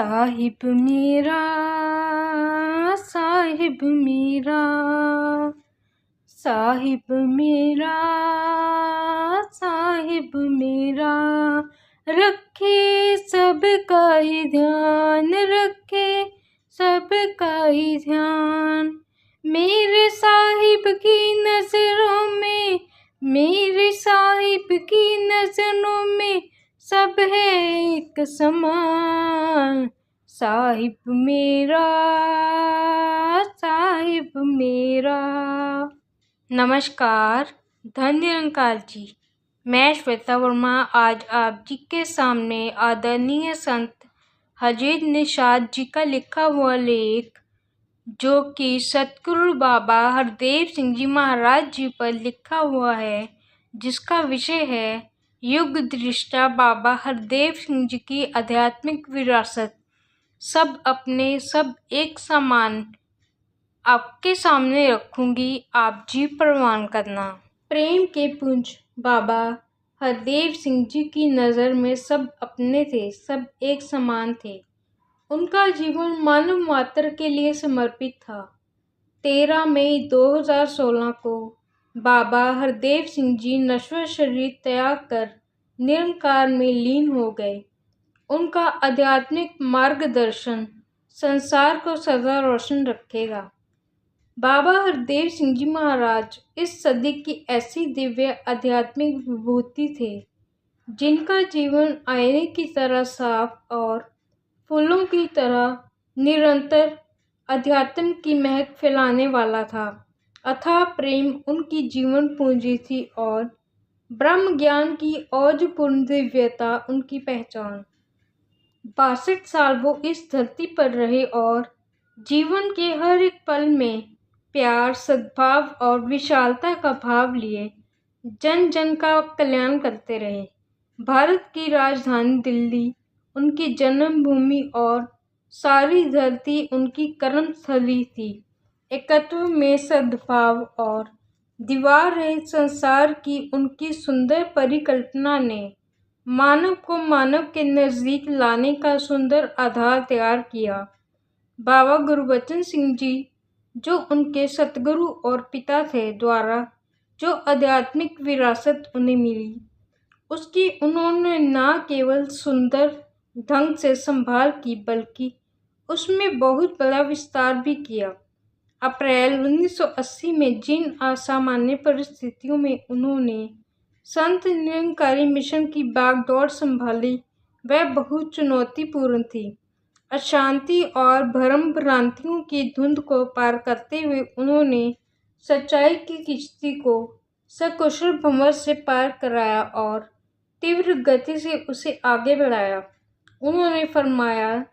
साहिब मेरा, साहिब मेरा, साहिब मेरा, साहिब मेरा, रखे सबका ही ध्यान, रखे सबका ही ध्यान। मेरे साहिब की नजरों में, मेरे साहिब की नजरों में सब है एक समान। साहिब मेरा, साहिब मेरा। नमस्कार, धन निरंकार जी। मैं श्वेता वर्मा आज आप जी के सामने आदरणीय संत हजीर निषाद जी का लिखा हुआ लेख, जो कि सतगुरु बाबा हरदेव सिंह जी महाराज जी पर लिखा हुआ है, जिसका विषय है युग दृष्टा बाबा हरदेव सिंह जी की आध्यात्मिक विरासत। सब अपने, सब एक समान, आपके सामने रखूंगी, आप जी प्रवान करना। प्रेम के पुंज बाबा हरदेव सिंह जी की नज़र में सब अपने थे, सब एक समान थे। उनका जीवन मानव मात्र के लिए समर्पित था। 13 मई 2016 को बाबा हरदेव सिंह जी नश्वर शरीर त्याग कर निरंकार में लीन हो गए। उनका आध्यात्मिक मार्गदर्शन संसार को सदा रोशन रखेगा। बाबा हरदेव सिंह जी महाराज इस सदी की ऐसी दिव्य आध्यात्मिक विभूति थे, जिनका जीवन आईने की तरह साफ और फूलों की तरह निरंतर अध्यात्म की महक फैलाने वाला था। अथाह प्रेम उनकी जीवन पूंजी थी और ब्रह्म ज्ञान की औजपूर्ण दिव्यता उनकी पहचान। 62 साल वो इस धरती पर रहे और जीवन के हर एक पल में प्यार, सद्भाव और विशालता का भाव लिए जन जन का कल्याण करते रहे। भारत की राजधानी दिल्ली उनकी जन्मभूमि और सारी धरती उनकी कर्मस्थली थी। एकत्व में सद्भाव और दीवार रहित संसार की उनकी सुंदर परिकल्पना ने मानव को मानव के नज़दीक लाने का सुंदर आधार तैयार किया। बाबा गुरबचन सिंह जी, जो उनके सतगुरु और पिता थे, द्वारा जो आध्यात्मिक विरासत उन्हें मिली, उसकी उन्होंने न केवल सुंदर ढंग से संभाल की, बल्कि उसमें बहुत बड़ा विस्तार भी किया। अप्रैल 1980 में जिन असामान्य परिस्थितियों में उन्होंने संत निरंकारी मिशन की बागडोर संभाली, वह बहुत चुनौतीपूर्ण थी। अशांति और भ्रम भ्रांतियों की धुंध को पार करते हुए उन्होंने सच्चाई की किश्ती को सकुशल भंवर से पार कराया और तीव्र गति से उसे आगे बढ़ाया। उन्होंने फरमाया,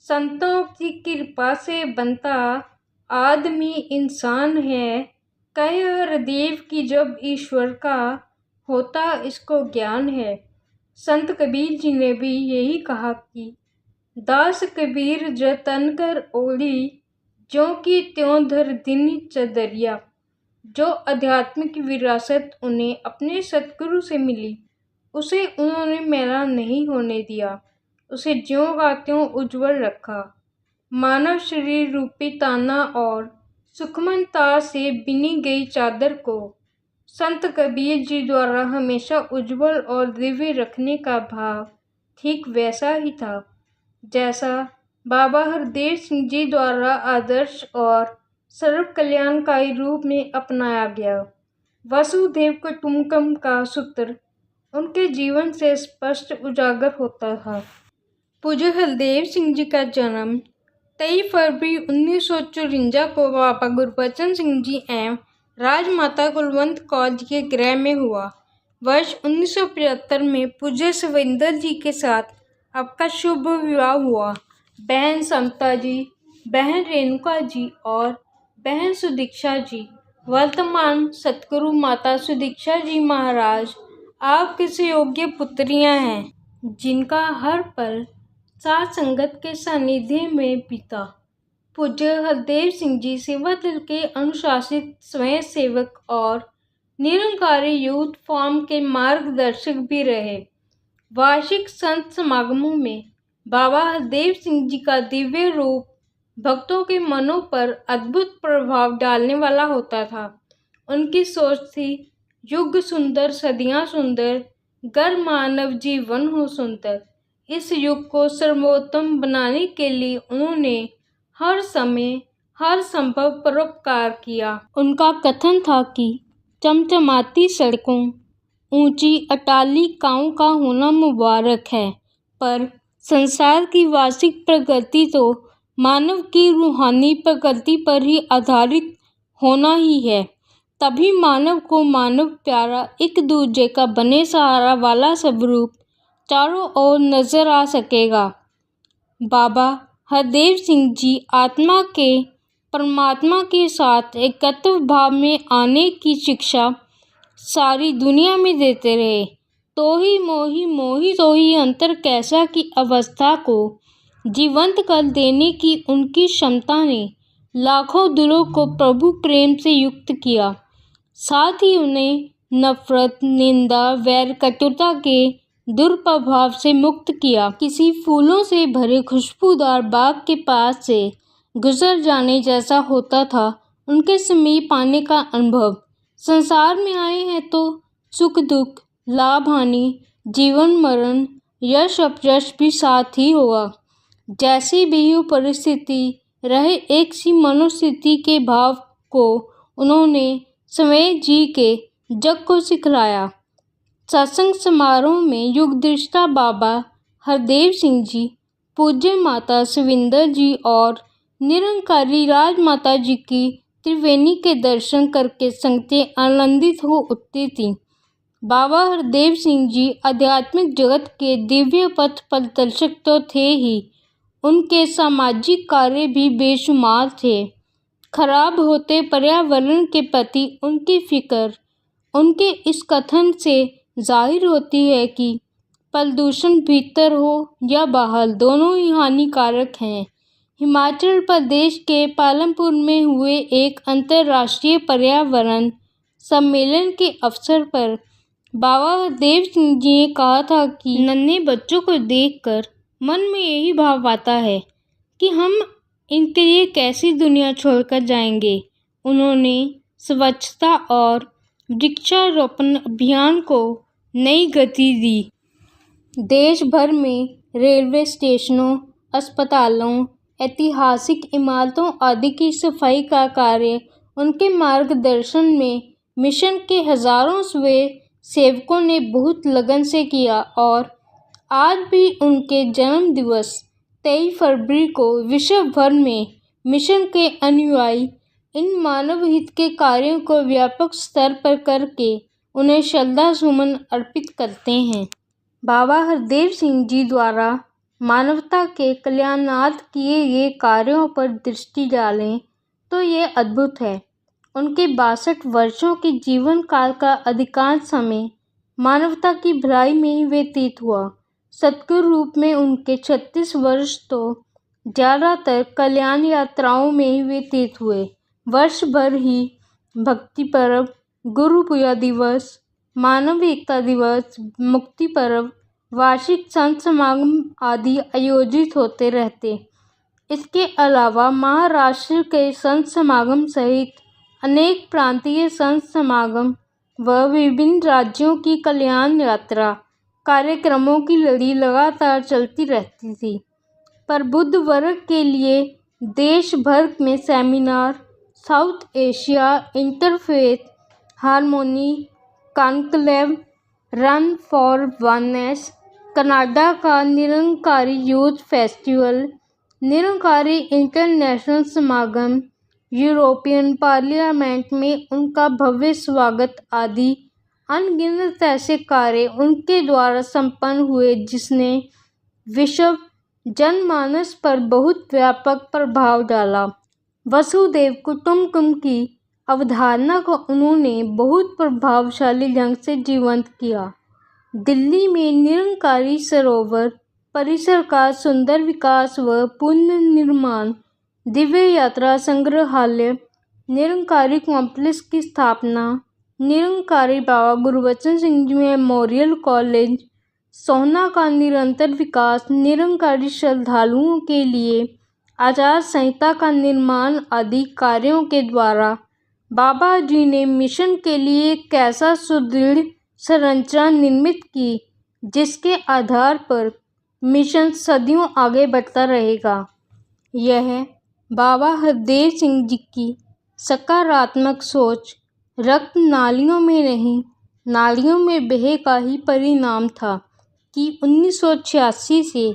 संतों की कृपा से बनता आदमी इंसान है, कहे हरदेव की जब ईश्वर का होता इसको ज्ञान है। संत कबीर जी ने भी यही कहा कि दास कबीर जतन कर ओढ़ी, ज्यों की त्यों धर दीनी चदरिया। जो आध्यात्मिक विरासत उन्हें अपने सतगुरु से मिली, उसे उन्होंने मैला नहीं होने दिया, उसे ज्यों का त्यों उज्जवल रखा। मानव शरीर रूपी ताना और सुखमन तार से बिनी गई चादर को संत कबीर जी द्वारा हमेशा उज्जवल और दिव्य रखने का भाव ठीक वैसा ही था, जैसा बाबा हरदेव सिंह जी द्वारा आदर्श और सर्व कल्याणकारी रूप में अपनाया गया। वसुधैव कुटुंबकम का सूत्र उनके जीवन से स्पष्ट उजागर होता था। पूज्य हरदेव सिंह जी का जन्म 23 फरवरी 1954 को बाबा गुरबचन सिंह जी एवं राजमाता कुलवंत कौर जी के गृह में हुआ। वर्ष 1975 में पूज्य सविंदर जी के साथ आपका शुभ विवाह हुआ। बहन समता जी, बहन रेणुका जी और बहन सुदीक्षा जी, वर्तमान सतगुरु माता सुदीक्षा जी महाराज आपके सुयोग्य पुत्रियां हैं, जिनका हर पल साथ संगत के सानिध्य में बीता। पूज्य हरदेव सिंह जी सेवा दल के अनुशासित स्वयं सेवक और निरंकारी यूथ फॉर्म के मार्गदर्शक भी रहे। वार्षिक संत समागमों में बाबा हरदेव सिंह जी का दिव्य रूप भक्तों के मनों पर अद्भुत प्रभाव डालने वाला होता था। उनकी सोच थी, युग सुंदर सदियां सुंदर, गर मानव जीवन हो सुंदर। इस युग को सर्वोत्तम बनाने के लिए उन्होंने हर समय हर संभव परोपकार किया। उनका कथन था कि चमचमाती सड़कों, ऊंची अट्टालिकाओं का होना मुबारक है, पर संसार की वार्षिक प्रगति तो मानव की रूहानी प्रगति पर ही आधारित होना ही है। तभी मानव को मानव प्यारा, एक दूजे का बने सहारा वाला स्वरूप चारों ओर नजर आ सकेगा। बाबा हरदेव सिंह जी आत्मा के परमात्मा के साथ एकत्व भाव में आने की शिक्षा सारी दुनिया में देते रहे। तो ही मोही मोही तो ही अंतर कैसा की अवस्था को जीवंत कर देने की उनकी क्षमता ने लाखों दिलों को प्रभु प्रेम से युक्त किया। साथ ही उन्हें नफरत, निंदा, वैर, कटुता के दुष्प्रभाव से मुक्त किया। किसी फूलों से भरे खुशबूदार बाग के पास से गुजर जाने जैसा होता था उनके समीप आने का अनुभव। संसार में आए हैं तो सुख दुख, लाभ हानि, जीवन मरण, यश अपयश भी साथ ही होगा। जैसी भी हो परिस्थिति रहे, एक सी मनोस्थिति के भाव को उन्होंने स्वयं जी के जग को सिखलाया। सत्संग समारोह में युग दृष्टा बाबा हरदेव सिंह जी, पूज्य माता सविंदर जी और निरंकारी राजमाता जी की त्रिवेणी के दर्शन करके संगतें आनंदित हो उठती थीं। बाबा हरदेव सिंह जी आध्यात्मिक जगत के दिव्य पथ प्रदर्शक तो थे ही, उनके सामाजिक कार्य भी बेशुमार थे। खराब होते पर्यावरण के प्रति उनकी फिक्र उनके इस कथन से जाहिर होती है कि प्रदूषण भीतर हो या बाहर, दोनों ही हानिकारक हैं। हिमाचल प्रदेश के पालमपुर में हुए एक अंतर्राष्ट्रीय पर्यावरण सम्मेलन के अवसर पर बाबा हरदेव सिंह जी ने कहा था कि नन्हे बच्चों को देखकर मन में यही भाव आता है कि हम इनके लिए कैसी दुनिया छोड़कर जाएंगे। उन्होंने स्वच्छता और वृक्षारोपण अभियान को नई गति दी। देश भर में रेलवे स्टेशनों, अस्पतालों, ऐतिहासिक इमारतों आदि की सफाई का कार्य उनके मार्गदर्शन में मिशन के हजारों स्वयं सेवकों ने बहुत लगन से किया और आज भी उनके जन्म दिवस 23 फरवरी को विश्व भर में मिशन के अनुयायी इन मानव हित के कार्यों को व्यापक स्तर पर करके उन्हें श्रद्धा सुमन अर्पित करते हैं। बाबा हरदेव सिंह जी द्वारा मानवता के कल्याणार्थ किए गए कार्यों पर दृष्टि डालें तो ये अद्भुत है। उनके 62 वर्षों के जीवन काल का अधिकांश समय मानवता की भलाई में ही व्यतीत हुआ। सतगुरु रूप में उनके 36 वर्ष तो ज़्यादातर कल्याण यात्राओं में ही व्यतीत हुए। वर्ष भर ही भक्ति पर्व, गुरु पूजा दिवस, मानव एकता दिवस, मुक्ति पर्व, वार्षिक संत समागम आदि आयोजित होते रहते। इसके अलावा महाराष्ट्र के संत समागम सहित अनेक प्रांतीय संत समागम व विभिन्न राज्यों की कल्याण यात्रा कार्यक्रमों की लड़ी लगातार चलती रहती थी। पर बुद्ध वर्ग के लिए देश भर में seminar, South Asia interfaith harmony conclave, run for oneness, Canada का Nirankari youth festival, Nirankari international Samagam, European Parliament में उनका भव्य स्वागत आदि अनगिनत ऐसे कार्य उनके द्वारा संपन्न हुए जिसने विश्व जनमानस पर बहुत व्यापक प्रभाव डाला। वसुधैव कुटुंबकम की अवधारणा को उन्होंने बहुत प्रभावशाली ढंग से जीवंत किया। दिल्ली में निरंकारी सरोवर परिसर का सुंदर विकास व पुनर्निर्माण, दिव्य यात्रा संग्रहालय, निरंकारी कॉम्प्लेक्स की स्थापना, निरंकारी बाबा गुरबचन सिंह जी मेमोरियल कॉलेज, सोहना का निरंतर विकास, निरंकारी श्रद्धालुओं के लिए आचार संहिता का निर्माण आदि कार्यों के द्वारा बाबा जी ने मिशन के लिए एक ऐसा सुदृढ़ संरचना निर्मित की जिसके आधार पर मिशन सदियों आगे बढ़ता रहेगा। यह बाबा हरदेव सिंह जी की सकारात्मक सोच रक्त नालियों में नहीं, नालियों में बहे का ही परिणाम था कि 1986 से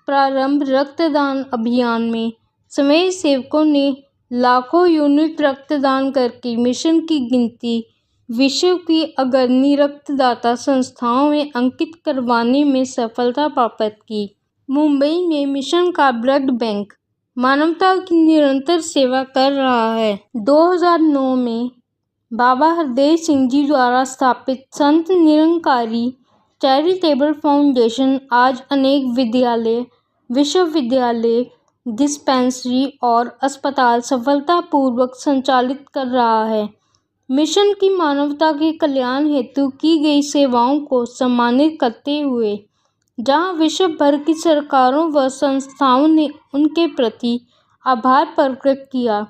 प्रारंभ रक्तदान अभियान में स्वयं सेवकों ने लाखों यूनिट रक्तदान करके मिशन की गिनती विश्व की अग्रणी रक्तदाता संस्थाओं में अंकित करवाने में सफलता प्राप्त की। मुंबई में मिशन का ब्लड बैंक मानवता की निरंतर सेवा कर रहा है। 2009 में बाबा हरदेव सिंह जी द्वारा स्थापित संत निरंकारी चैरिटेबल फाउंडेशन आज अनेक विद्यालय, विश्वविद्यालय, डिस्पेंसरी और अस्पताल सफलतापूर्वक संचालित कर रहा है। मिशन की मानवता के कल्याण हेतु की गई सेवाओं को सम्मानित करते हुए जहां विश्व भर की सरकारों व संस्थाओं ने उनके प्रति आभार प्रकट किया,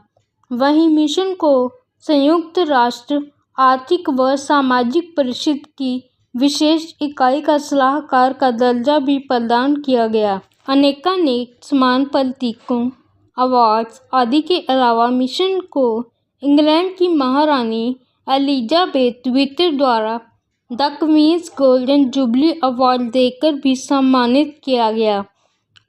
वहीं मिशन को संयुक्त राष्ट्र आर्थिक व सामाजिक परिषद की विशेष इकाई का सलाहकार का दर्जा भी प्रदान किया गया। अनेकानेक सम्मान, प्रतीकों, अवार्ड्स आदि के अलावा मिशन को इंग्लैंड की महारानी एलिजाबेथ द्वितीय द्वारा the Queen's Golden Jubilee Award देकर भी सम्मानित किया गया।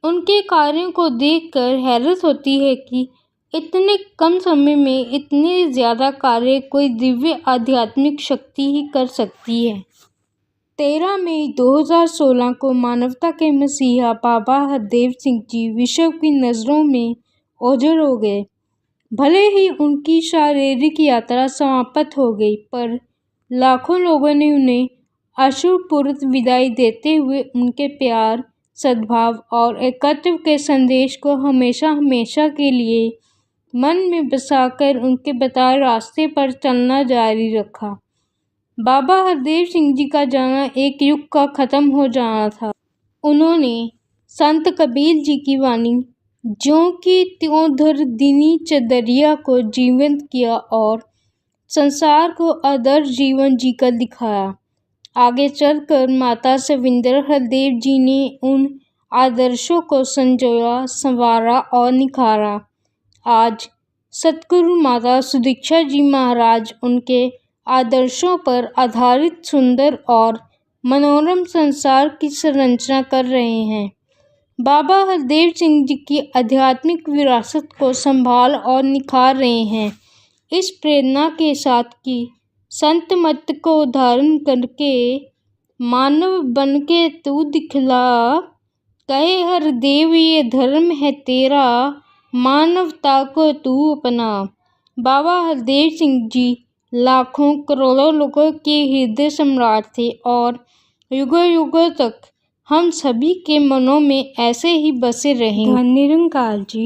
उनके कार्यों को देखकर हैरत होती है कि इतने कम समय में इतने ज़्यादा कार्य कोई दिव्य आध्यात्मिक शक्ति ही कर सकती है। 13 मई 2016 को मानवता के मसीहा बाबा हरदेव सिंह जी विश्व की नज़रों में ओझल हो गए। भले ही उनकी शारीरिक यात्रा समाप्त हो गई, पर लाखों लोगों ने उन्हें अश्रुपूरित विदाई देते हुए उनके प्यार, सद्भाव और एकत्व के संदेश को हमेशा हमेशा के लिए मन में बसाकर उनके बताए रास्ते पर चलना जारी रखा। बाबा हरदेव सिंह जी का जाना एक युग का खत्म हो जाना था। उन्होंने संत कबीर जी की वाणी ज्यों की त्यों धर दीनी चदरिया को जीवंत किया और संसार को आदर्श जीवन जीकर दिखाया। आगे चलकर माता सविंदर हरदेव जी ने उन आदर्शों को संजोया, संवारा और निखारा। आज सतगुरु माता सुदीक्षा जी महाराज उनके आदर्शों पर आधारित सुंदर और मनोरम संसार की संरचना कर रहे हैं। बाबा हरदेव सिंह जी की आध्यात्मिक विरासत को संभाल और निखार रहे हैं। इस प्रेरणा के साथ कि संत मत को धारण करके मानव बन के तू दिखला, कहे हरदेव ये धर्म है तेरा, मानवता को तू अपना। बाबा हरदेव सिंह जी लाखों करोड़ों लोगों के हृदय सम्राट थे और युगों युगों तक हम सभी के मनों में ऐसे ही बसे रहेंगे। निरंकार जी।